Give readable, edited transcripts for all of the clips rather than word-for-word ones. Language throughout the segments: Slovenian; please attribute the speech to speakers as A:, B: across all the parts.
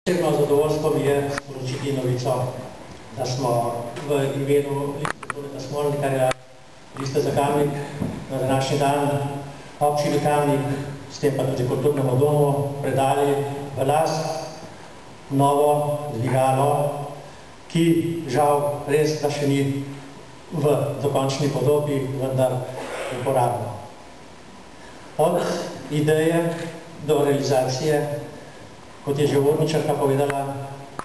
A: Posebno zadovoljstvo mi je sporočiti novico, da smo v imenu Liste Toneta Smolnikarja, Liste za Kamnik, na današnji dan občini Kamnik, s tem pa tudi kulturnemu domu, predali v last novo dvigalo, ki žal res da še ni v dokončni podobi, vendar uporabno. Od ideje do realizacije, kot je že uvodničarka povedala,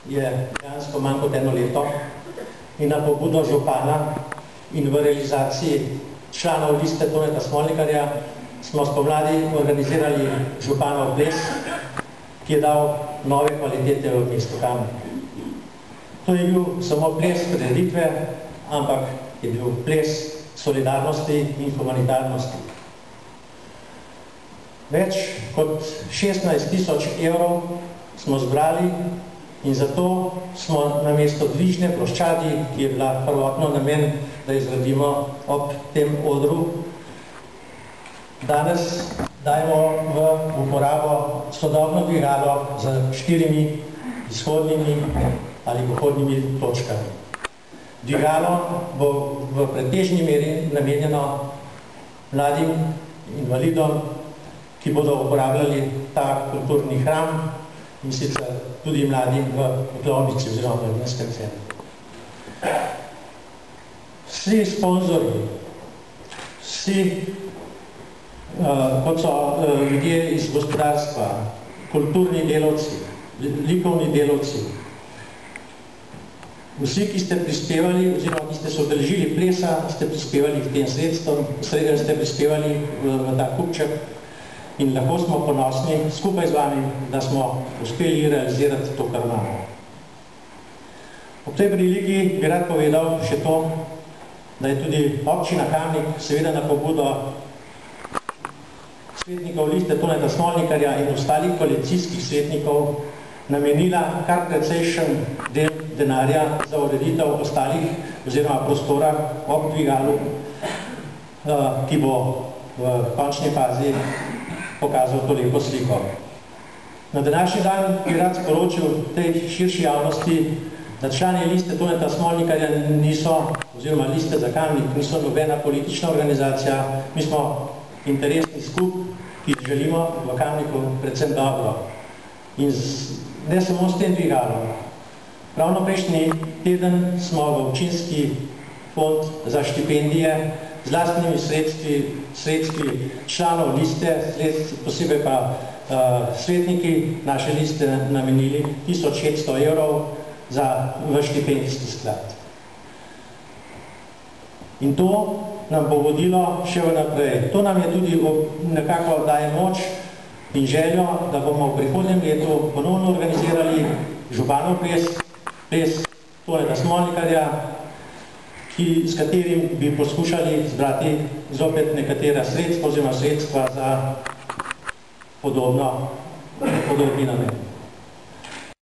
A: je dejansko manj kot eno leto in na pobudo župana in v realizaciji članov Liste Toneta Smolnikarja smo spomladi organizirali županov ples, ki je dal nove kvalitete v mestu Kamnik. To je bil samo ples prireditve, ampak je bil ples solidarnosti in humanitarnosti. Več kot 16.000 evrov smo zbrali in zato smo namesto dvižne ploščadi, ki je bila prvotno namen, da izgradimo ob tem odru, danes dajemo v uporabo sodobno dvigalo z 4 izhodnimi ali vhodnimi točkami. Dvigalo bo v pretežni meri namenjeno mladim invalidom, ki bodo uporabljali ta kulturni hram in sicer tudi mladim v Klovnici oziroma v Mestnem centru. Vsi sponzorji, vsi, kot so ljudje iz gospodarstva, kulturni delavci, likovni delavci, vsi, ki ste prispevali oziroma ki ste se udeležili plesa, ste prispevali k tem sredstvom, ste prispevali v ta kupček, in lahko smo ponosni skupaj z vami, da smo uspeli realizirati to, kar imamo. Ob tej priliki bi rad povedal še to, da je tudi občina Kamnik seveda na pobudo svetnikov Liste Toneta Smolnikarja in ostalih koalicijskih svetnikov namenila kar precejšen del denarja za ureditev ostalih oziroma prostora ob dvigalu, ki bo v končni fazi pokazal to lepo sliko. Na današnji dan bi rad sporočil tej širši javnosti, da člani Liste Toneta Smolnikarja niso, oziroma Liste za Kamnik, niso nobena politična organizacija, mi smo interesni skup, ki želimo v Kamniku predvsem dobro. In ne samo s tem dvigalom. Ravno prejšnji teden smo v občinski fond za štipendije z lastnimi sredstvi članov liste, posebej pa svetniki naše liste namenili 1600 evrov v štipendijski sklad. In to nam bo vodilo še vnaprej. To nam je tudi nekako daje moč in željo, da bomo v prihodnjem letu ponovno organizirali županov ples Toneta Smolnikarja, s katerim bi poskušali zbrati zopet nekatera sredstva oziroma sredstva za podobni namen.